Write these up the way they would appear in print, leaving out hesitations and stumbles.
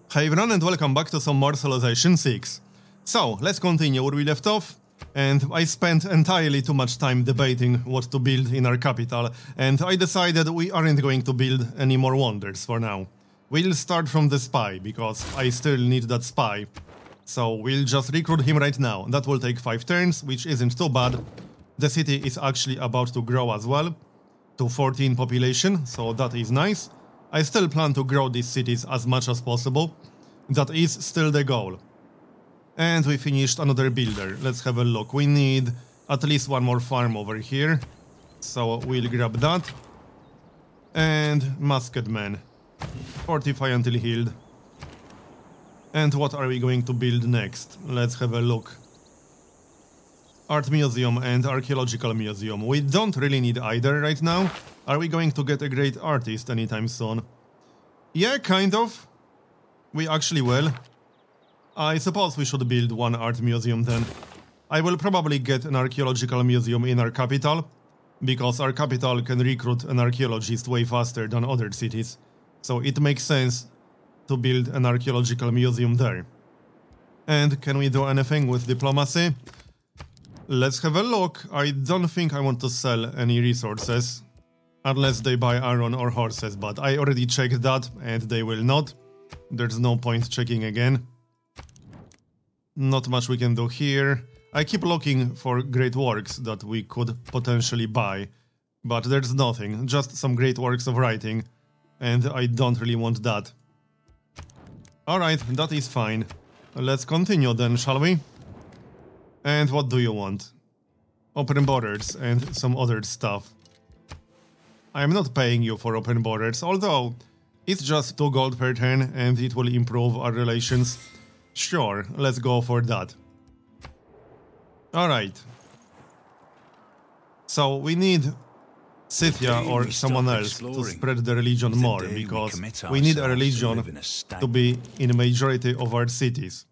Hey everyone and welcome back to some more Civilization 6. So, let's continue where we left off, and I spent entirely too much time debating what to build in our capital, and I decided we aren't going to build any more wonders for now. We'll start from the spy, because I still need that spy. So we'll just recruit him right now. That will take 5 turns, which isn't too bad. The city is actually about to grow as well, to 14 population, so that is nice. I still plan to grow these cities as much as possible. That is still the goal. And we finished another builder. Let's have a look. We need at least one more farm over here. So we'll grab that. And musket man. Fortify until healed. And what are we going to build next? Let's have a look. Art museum and archaeological museum. We don't really need either right now. Are we going to get a great artist anytime soon? Yeah, kind of. We actually will. I suppose we should build one art museum then. I will probably get an archaeological museum in our capital, because our capital can recruit an archaeologist way faster than other cities. So it makes sense to build an archaeological museum there. And can we do anything with diplomacy? Let's have a look. I don't think I want to sell any resources. Unless they buy iron or horses, but I already checked that and they will not. There's no point checking again. Not much we can do here. I keep looking for great works that we could potentially buy, but there's nothing, just some great works of writing, and I don't really want that. Alright, that is fine. Let's continue then, shall we? And what do you want? Open borders and some other stuff. I'm not paying you for open borders, although it's just 2 gold per turn and it will improve our relations. Sure, let's go for that. Alright. So we need Scythia or someone else to spread the religion more, because we need a religion to be in a majority of our cities.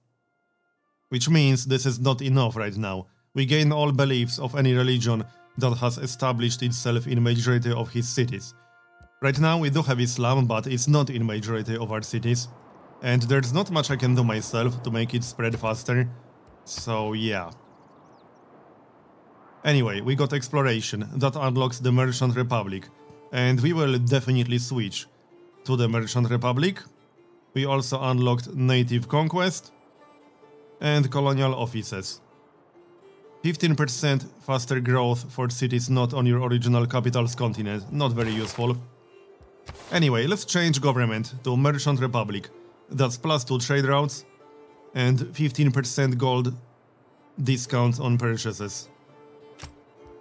Which means this is not enough right now. We gain all beliefs of any religion that has established itself in majority of his cities. Right now we do have Islam, but it's not in majority of our cities. And there's not much I can do myself to make it spread faster. So yeah. Anyway, we got exploration. That unlocks the Merchant Republic. And we will definitely switch to the Merchant Republic. We also unlocked Native Conquest and Colonial Offices. 15% faster growth for cities not on your original capital's continent. Not very useful. Anyway, let's change government to Merchant Republic. That's +2 trade routes and 15% gold discount on purchases.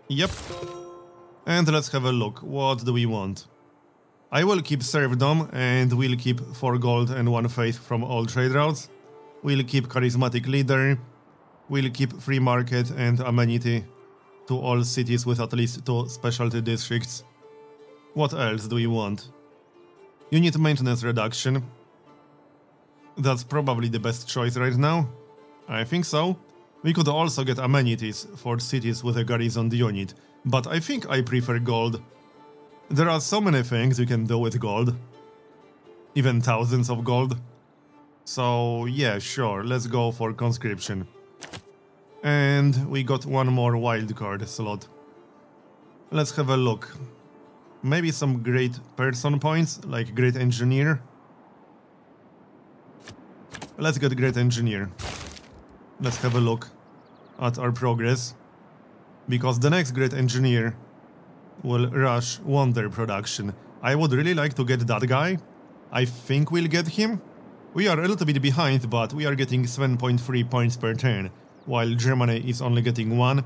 Yep. And let's have a look. What do we want? I will keep serfdom and we'll keep 4 gold and 1 faith from all trade routes. We'll keep charismatic leader. We'll keep free market and amenity to all cities with at least 2 specialty districts. What else do we want? Unit maintenance reduction. That's probably the best choice right now. I think so. We could also get amenities for cities with a garrison unit, but I think I prefer gold. There are so many things you can do with gold. Even thousands of gold. So yeah, sure, let's go for conscription. And we got 1 more wildcard slot. Let's have a look. Maybe some great person points, like great engineer. Let's get great engineer. Let's have a look at our progress. Because the next great engineer will rush wonder production. I would really like to get that guy. I think we'll get him. We are a little bit behind, but we are getting 7.3 points per turn. While Germany is only getting 1,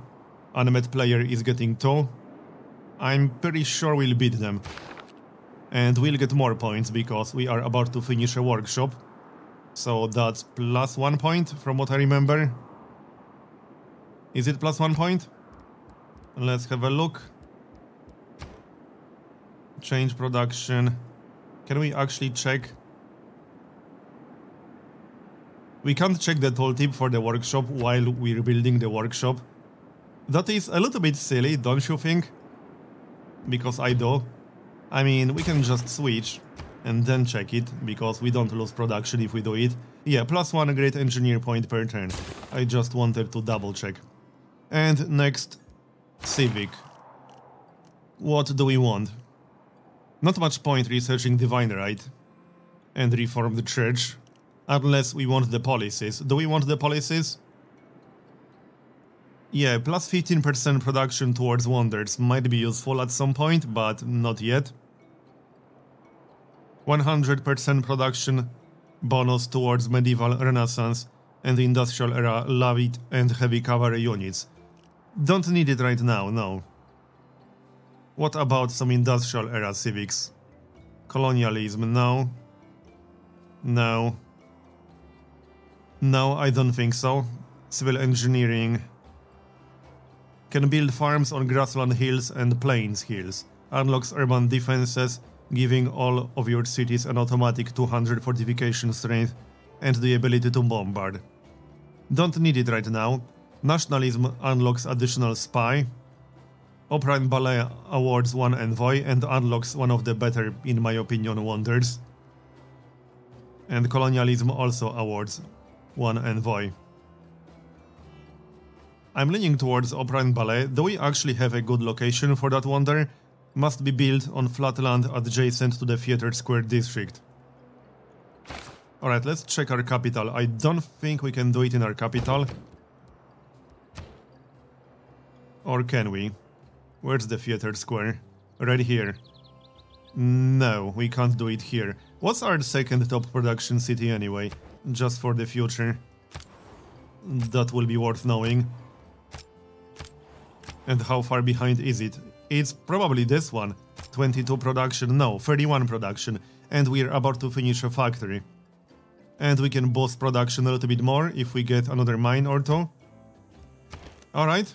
unmet player is getting 2. I'm pretty sure we'll beat them. And we'll get more points because we are about to finish a workshop. So that's +1 point from what I remember. Is it +1 point? Let's have a look. Change production. Can we actually check? We can't check the tooltip for the workshop while we're building the workshop. That is a little bit silly, don't you think? Because I do. I mean, we can just switch. and then check it, because we don't lose production if we do it. Yeah, +1 great engineer point per turn. I just wanted to double check. And next, civic. What do we want? Not much point researching divine right and reform the church, unless we want the policies. Do we want the policies? Yeah, +15% production towards wonders might be useful at some point, but not yet. 100% production bonus towards medieval renaissance and industrial era light and heavy cavalry units. Don't need it right now, no. What about some industrial era civics? Colonialism, no. No. No, I don't think so. Civil engineering. Can build farms on grassland hills and plains hills. Unlocks urban defenses, giving all of your cities an automatic 200 fortification strength and the ability to bombard. Don't need it right now. Nationalism unlocks additional spy. Opera and Ballet awards 1 envoy and unlocks one of the better, in my opinion, wonders. And colonialism also awards 1 envoy. I'm leaning towards Opera and Ballet. Do we actually have a good location for that wonder? Must be built on flat land adjacent to the Theatre Square district. Alright, let's check our capital. I don't think we can do it in our capital. Or can we? Where's the Theatre Square? Right here. No, we can't do it here. What's our second top production city anyway? Just for the future. That will be worth knowing. And how far behind is it? It's probably this one. 22 production, no, 31 production. And we're about to finish a factory. And we can boost production a little bit more if we get another mine or two. Alright.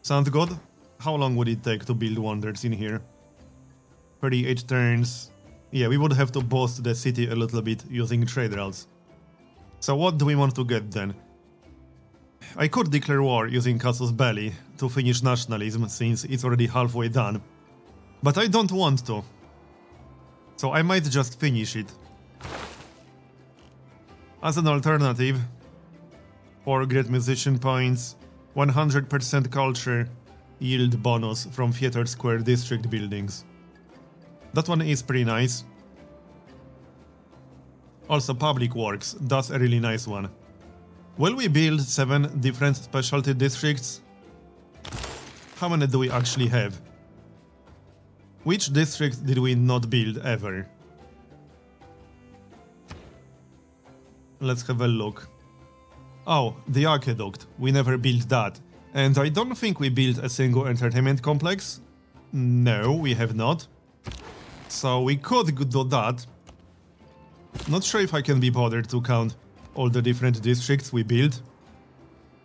Sounds good. How long would it take to build wonders in here? 38 turns. Yeah, we would have to boost the city a little bit using trade routes. So what do we want to get then? I could declare war using Casus Belli to finish nationalism since it's already halfway done. But I don't want to. So I might just finish it. As an alternative, 4 great musician points, 100% culture, yield bonus from Theatre Square district buildings. That one is pretty nice. Also public works, that's a really nice one. Will we build 7 different specialty districts? How many do we actually have? Which district did we not build ever? Let's have a look. Oh, the aqueduct. We never built that. And I don't think we built a single entertainment complex. No, we have not. So we could do that. Not sure if I can be bothered to count all the different districts we built.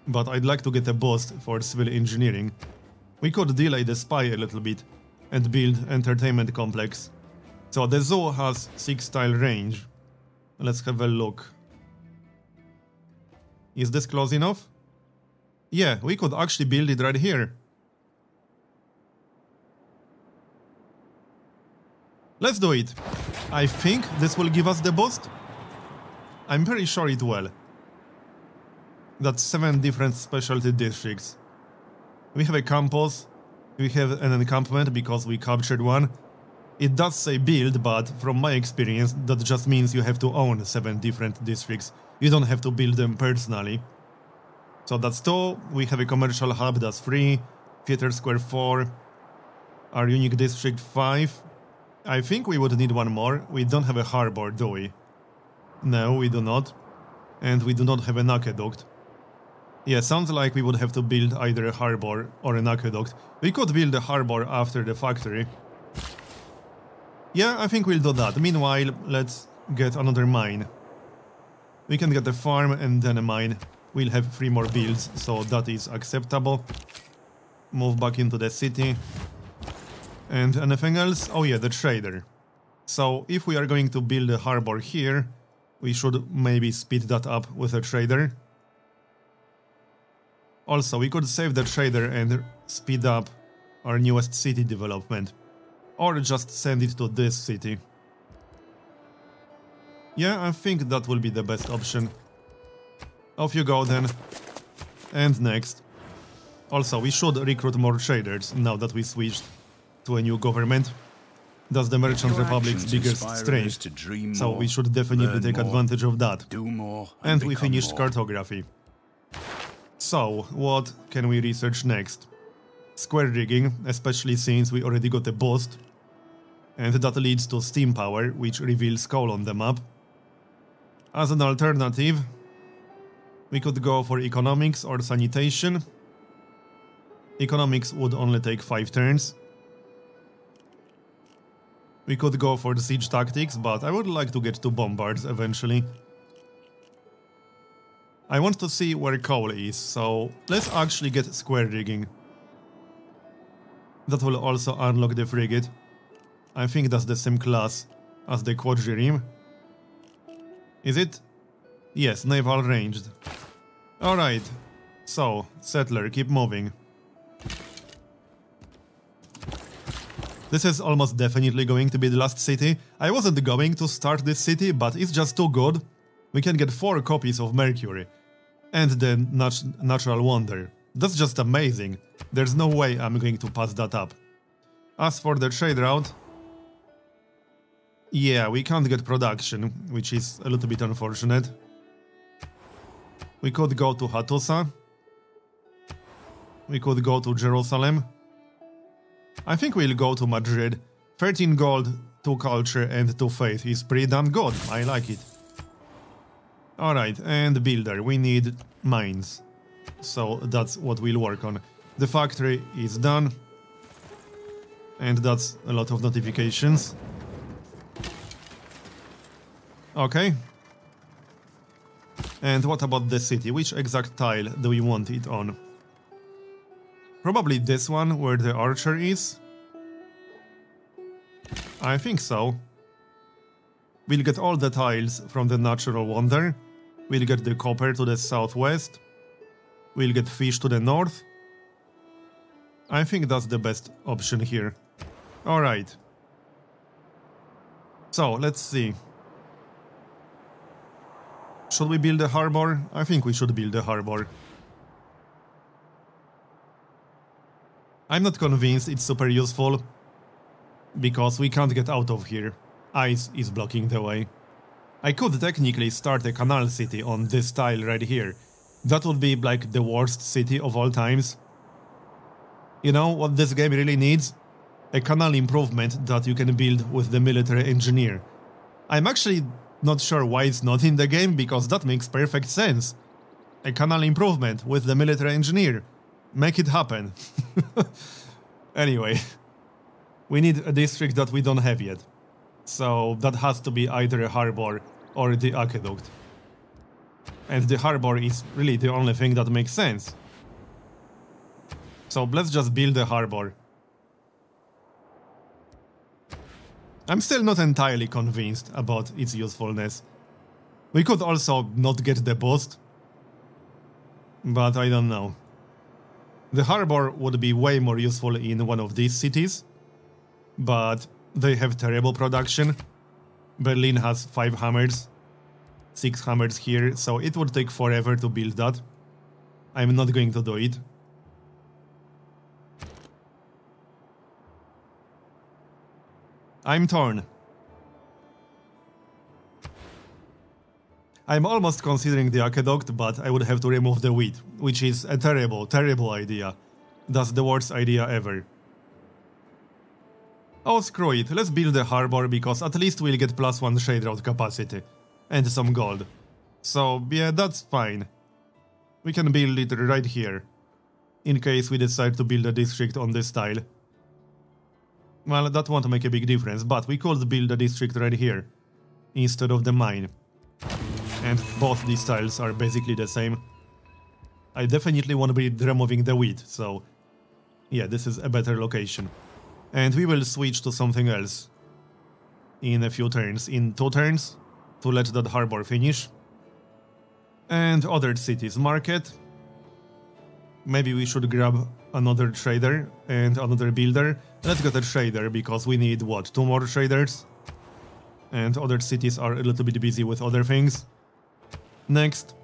But I'd like to get a boost for civil engineering. We could delay the spy a little bit and build entertainment complex. So the zoo has 6 tile range. Let's have a look. Is this close enough? Yeah, we could actually build it right here. Let's do it. I think this will give us the boost. I'm pretty sure it will. That's 7 different specialty districts. We have a campus. We have an encampment because we captured one. It does say build, but from my experience, that just means you have to own 7 different districts. You don't have to build them personally. So that's 2. We have a commercial hub, that's 3. Theatre Square 4. Our unique district 5. I think we would need one more. We don't have a harbor, do we? No, we do not. And we do not have an aqueduct. Yeah, sounds like we would have to build either a harbor or an aqueduct. We could build a harbor after the factory. Yeah, I think we'll do that. Meanwhile, let's get another mine. We can get a farm and then a mine. We'll have 3 more builds, so that is acceptable. Move back into the city. And anything else? Oh yeah, the trader. So if we are going to build a harbor here, we should maybe speed that up with a trader. Also, we could save the trader and speed up our newest city development. Or just send it to this city. Yeah, I think that will be the best option. Off you go then. And next. Also, we should recruit more traders now that we switched to a new government. That's the Merchant Republic's biggest strength, so we should definitely take advantage of that. And we finished cartography. So, what can we research next? Square rigging, especially since we already got a boost. And that leads to steam power, which reveals coal on the map. As an alternative, we could go for economics or sanitation. Economics would only take 5 turns. We could go for the siege tactics, but I would like to get to bombards eventually. I want to see where coal is, so let's actually get square rigging. That will also unlock the frigate. I think that's the same class as the quadrireme. Is it? Yes, naval ranged. Alright, so, settler, keep moving. This is almost definitely going to be the last city. I wasn't going to start this city, but it's just too good. We can get 4 copies of Mercury. And the Natural Wonder. That's just amazing. There's no way I'm going to pass that up. As for the trade route... yeah, we can't get production, which is a little bit unfortunate. We could go to Hattusa. We could go to Jerusalem. I think we'll go to Madrid. 13 gold, 2 culture and 2 faith is pretty damn good. I like it. Alright, and builder. We need mines. So that's what we'll work on. The factory is done. And that's a lot of notifications. Okay. And what about the city? Which exact tile do we want it on? Probably this one, where the archer is? I think so. We'll get all the tiles from the Natural Wonder. We'll get the copper to the southwest. We'll get fish to the north. I think that's the best option here. Alright. So, let's see. Should we build a harbor? I think we should build a harbor. I'm not convinced it's super useful, because we can't get out of here. Ice is blocking the way. I could technically start a canal city on this tile right here. That would be like the worst city of all times. You know what this game really needs? A canal improvement that you can build with the military engineer. I'm actually not sure why it's not in the game, because that makes perfect sense. A canal improvement with the military engineer. Make it happen. Anyway, we need a district that we don't have yet. So that has to be either a harbor or the aqueduct. And the harbor is really the only thing that makes sense. So let's just build a harbor. I'm still not entirely convinced about its usefulness. We could also not get the boost, but I don't know. The harbor would be way more useful in one of these cities, but they have terrible production. Berlin has 5 hammers, 6 hammers here, so it would take forever to build that. I'm not going to do it. I'm torn. I'm almost considering the aqueduct, but I would have to remove the wheat, which is a terrible, terrible idea. That's the worst idea ever. Oh, screw it, let's build a harbor, because at least we'll get +1 trade route capacity. And some gold. So, yeah, that's fine. We can build it right here. In case we decide to build a district on this tile. Well, that won't make a big difference, but we could build a district right here. Instead of the mine. And both these tiles are basically the same. I definitely want to be removing the wheat, so... yeah, this is a better location. And we will switch to something else. In a few turns. In 2 turns. To let that harbor finish. And other cities. Market. Maybe we should grab another trader and another builder. Let's get a trader, because we need, what, 2 more traders? And other cities are a little bit busy with other things. Next.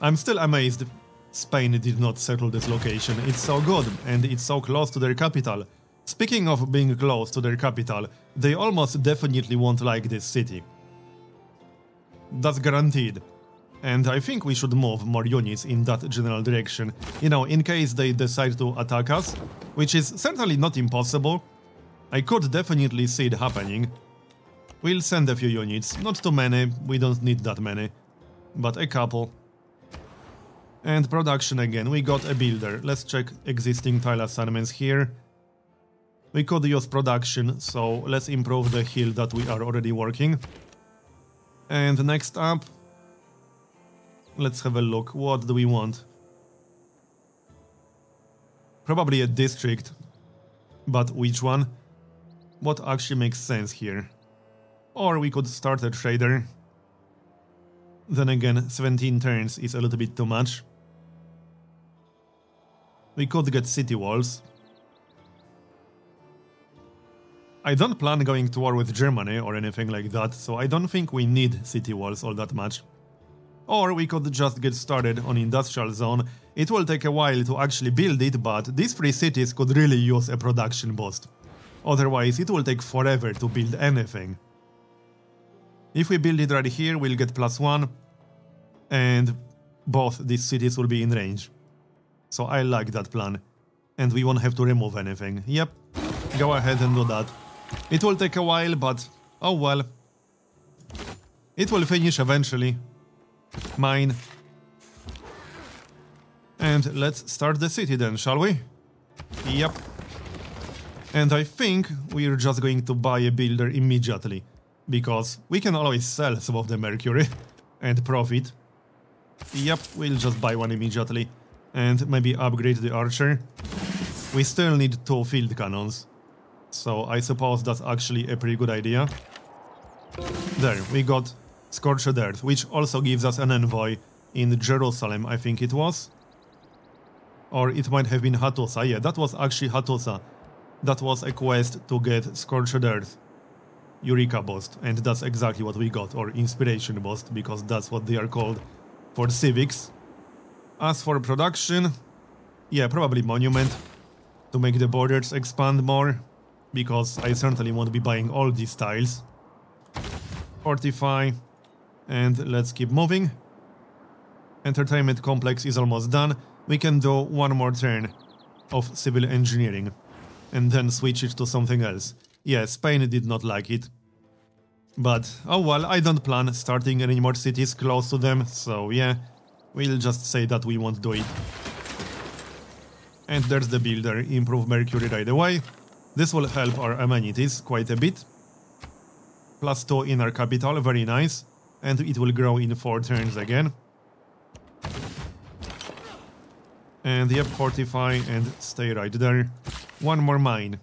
I'm still amazed Spain did not settle this location. It's so good, and it's so close to their capital. Speaking of being close to their capital, they almost definitely won't like this city. That's guaranteed. And I think we should move more units in that general direction, you know, in case they decide to attack us, which is certainly not impossible. I could definitely see it happening. We'll send a few units, not too many, we don't need that many, but a couple. And production again, we got a builder. Let's check existing tile assignments here. We could use production, so let's improve the hill that we are already working. And next up, let's have a look. What do we want? Probably a district, but which one? What actually makes sense here? Or we could start a trader. Then again, 17 turns is a little bit too much. We could get city walls. I don't plan going to war with Germany or anything like that, so I don't think we need city walls all that much. Or we could just get started on industrial zone. It will take a while to actually build it, but these 3 cities could really use a production boost. Otherwise, it will take forever to build anything. If we build it right here, we'll get +1, and both these cities will be in range. So I like that plan. And we won't have to remove anything. Yep, go ahead and do that. It will take a while, but oh well. It will finish eventually. Mine. And let's start the city then, shall we? Yep. And I think we're just going to buy a builder immediately. Because we can always sell some of the mercury and profit. Yep, we'll just buy one immediately. And maybe upgrade the archer. We still need 2 field cannons. So I suppose that's actually a pretty good idea. There, we got Scorched Earth, which also gives us an envoy in Jerusalem, I think it was. Or it might have been Hattusa. Yeah, that was actually Hattusa. That was a quest to get Scorched Earth. Eureka boost, and that's exactly what we got, or inspiration boost, because that's what they are called for civics. As for production, yeah, probably monument, to make the borders expand more, because I certainly won't be buying all these tiles. Fortify, and let's keep moving. Entertainment complex is almost done. We can do one more turn of civil engineering, and then switch it to something else. Yeah, Spain did not like it. But, oh well, I don't plan starting any more cities close to them, so yeah, we'll just say that we won't do it. And there's the builder, improve mercury right away. This will help our amenities quite a bit. +2 in our capital, very nice. And it will grow in 4 turns again. And yep, fortify and stay right there. One more mine.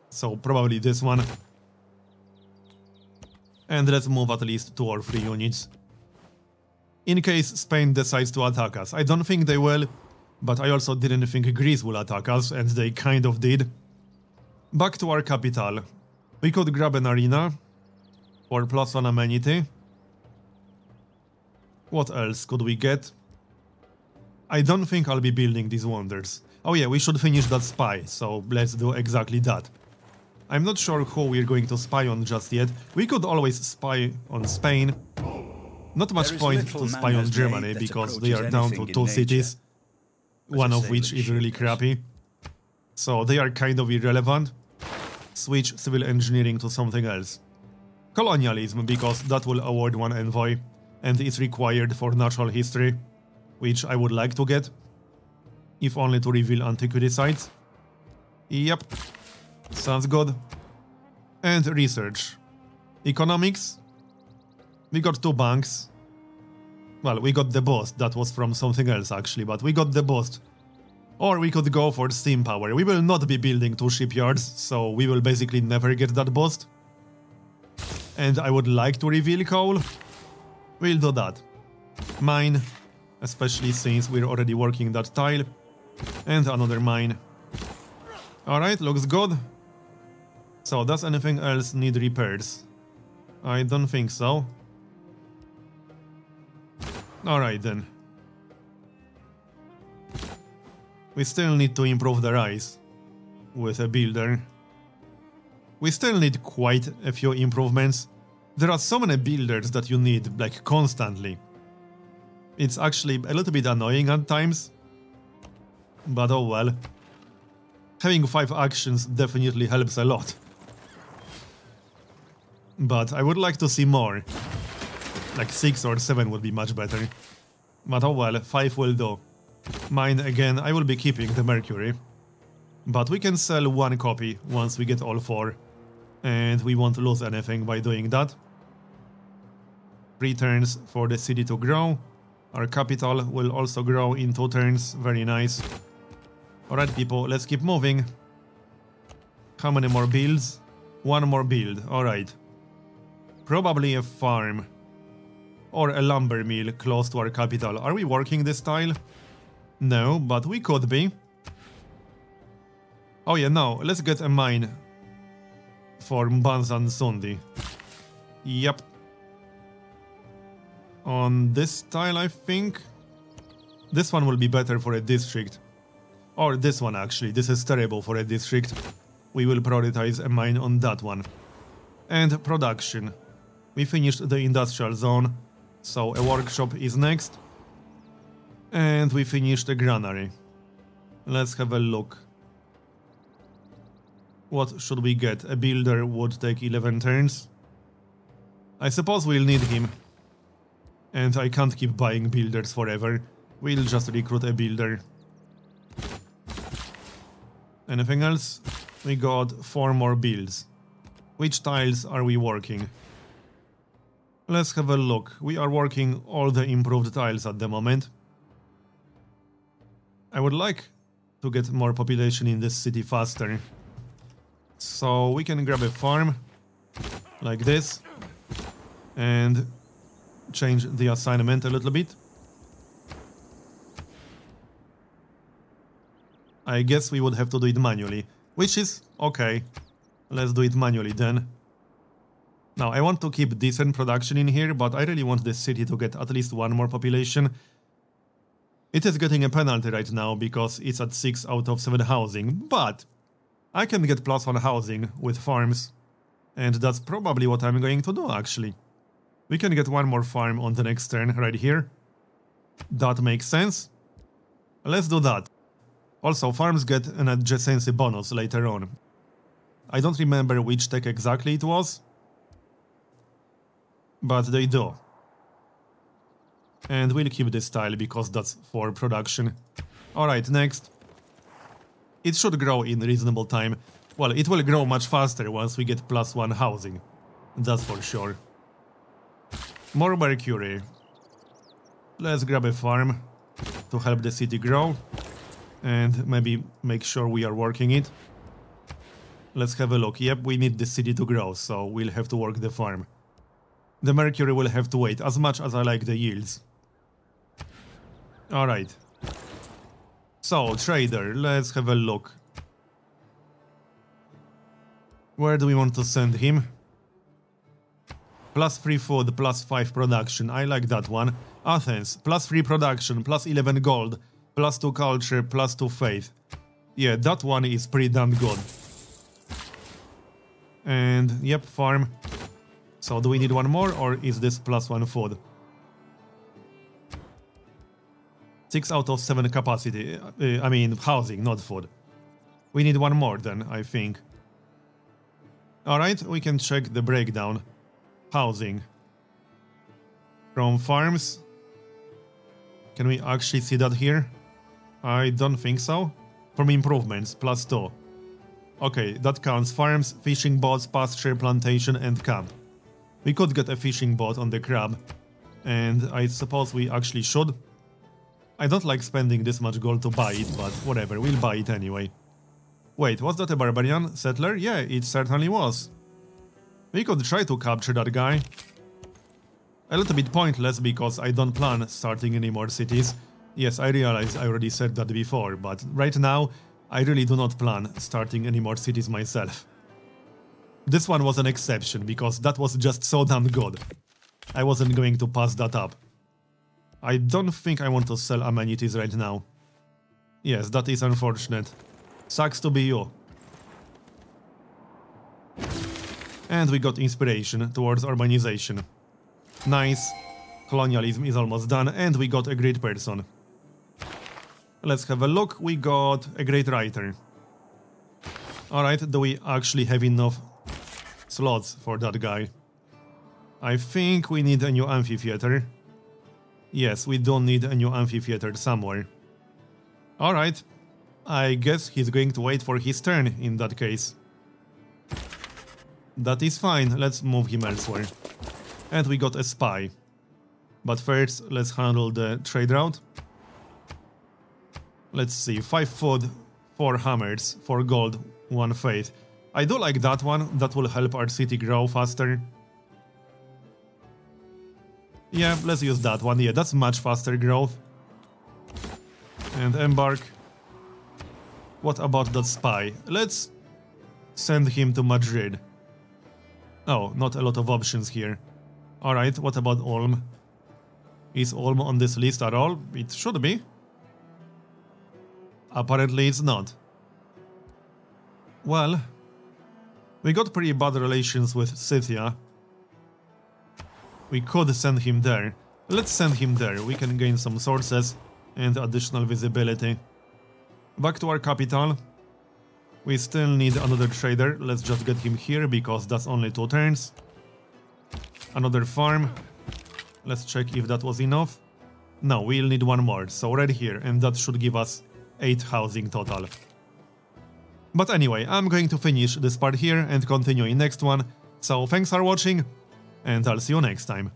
So probably this one. And let's move at least 2 or 3 units. In case Spain decides to attack us. I don't think they will, but I also didn't think Greece will attack us, and they kind of did. Back to our capital. We could grab an arena for +1 amenity. What else could we get? I don't think I'll be building these wonders. Oh yeah, we should finish that spy, so let's do exactly that. I'm not sure who we're going to spy on just yet. We could always spy on Spain. Not much point to spy on Germany, because they are down to 2 cities, one of which is really crappy. So they are kind of irrelevant. Switch civil engineering to something else. Colonialism, because that will award 1 envoy, and it's required for natural history, which I would like to get, if only to reveal antiquity sites. Yep, sounds good. And research. Economics. We got 2 banks. Well, we got the boost, that was from something else actually, but we got the boost. Or we could go for steam power. We will not be building 2 shipyards, so we will basically never get that boost. And I would like to reveal coal. We'll do that. Mine, especially since we're already working that tile. And another mine. Alright, looks good. So, does anything else need repairs? I don't think so. Alright then. We still need to improve the rice with a builder. We still need quite a few improvements. There are so many builders that you need, like, constantly. It's actually a little bit annoying at times. But oh well. Having 5 actions definitely helps a lot. But I would like to see more. Like 6 or 7 would be much better. But oh well, 5 will do. Mine again, I will be keeping the Mercury. But we can sell 1 copy once we get all 4. And we won't lose anything by doing that. 3 turns for the city to grow. Our capital will also grow in 2 turns, very nice. Alright people, let's keep moving. How many more builds? 1 more build, alright. Probably a farm. Or a lumber mill close to our capital. Are we working this tile? No, but we could be. Oh yeah, no, let's get a mine for Mbanza Sundi. Yep. On this tile, I think. This one will be better for a district. Or this one actually, this is terrible for a district. We will prioritize a mine on that one. And production. We finished the industrial zone, so a workshop is next. And we finished a granary. Let's have a look. What should we get? A builder would take 11 turns. I suppose we'll need him. And I can't keep buying builders forever. We'll just recruit a builder. Anything else? We got 4 more builds. Which tiles are we working? Let's have a look. We are working all the improved tiles at the moment. I would like to get more population in this city faster. So we can grab a farm, like this, and change the assignment a little bit. I guess we would have to do it manually, which is okay. Let's do it manually then. Now, I want to keep decent production in here, but I really want this city to get at least 1 more population. It is getting a penalty right now because it's at 6 out of 7 housing, but I can get +1 housing with farms, and that's probably what I'm going to do actually. We can get 1 more farm on the next turn right here. That makes sense. Let's do that. Also, farms get an adjacency bonus later on. I don't remember which tech exactly it was, but they do. And we'll keep this tile because that's for production. Alright, next. It should grow in reasonable time. Well, it will grow much faster once we get +1 housing. That's for sure. More Mercury. Let's grab a farm to help the city grow. And maybe make sure we are working it. Let's have a look. Yep, we need the city to grow, so we'll have to work the farm. The Mercury will have to wait, as much as I like the yields. Alright. So, trader, let's have a look. Where do we want to send him? +3 food, +5 production. I like that one. Athens, +3 production, +11 gold, +2 culture, +2 faith. Yeah, that one is pretty damn good. And, yep, farm. So, do we need 1 more, or is this +1 food? 6 out of 7 capacity. I mean, housing, not food. We need 1 more then, I think. Alright, we can check the breakdown. Housing. From farms. Can we actually see that here? I don't think so. From improvements, +2. Okay, that counts farms, fishing boats, pasture, plantation, and camp. We could get a fishing boat on the crab. And I suppose we actually should. I don't like spending this much gold to buy it, but whatever, we'll buy it anyway. Wait, was that a barbarian settler? Yeah, it certainly was. We could try to capture that guy. A little bit pointless because I don't plan starting any more cities. Yes, I realize I already said that before, but right now I really do not plan starting any more cities myself. This one was an exception, because that was just so damn good. I wasn't going to pass that up. I don't think I want to sell amenities right now. Yes, that is unfortunate. Sucks to be you. And we got inspiration towards urbanization. Nice. Colonialism is almost done, and we got a great person. Let's have a look. We got a great writer. Alright, do we actually have enough slots for that guy? I think we need a new amphitheater. Yes, we don't need a new amphitheater somewhere. Alright, I guess he's going to wait for his turn in that case. That is fine, let's move him elsewhere. And we got a spy. But first, let's handle the trade route. Let's see, 5 food, 4 hammers, 4 gold, 1 faith. I do like that one, that will help our city grow faster. Yeah, let's use that one, yeah, that's much faster growth. And embark. What about that spy? Let's send him to Madrid. Oh, not a lot of options here. Alright, what about Ulm? Is Ulm on this list at all? It should be. Apparently it's not. Well, we got pretty bad relations with Scythia. We could send him there. Let's send him there, we can gain some sources and additional visibility. Back to our capital. We still need another trader, let's just get him here because that's only 2 turns. Another farm. Let's check if that was enough. No, we'll need 1 more, so right here, and that should give us 8 housing total. But anyway, I'm going to finish this part here and continue in next one, so thanks for watching, and I'll see you next time.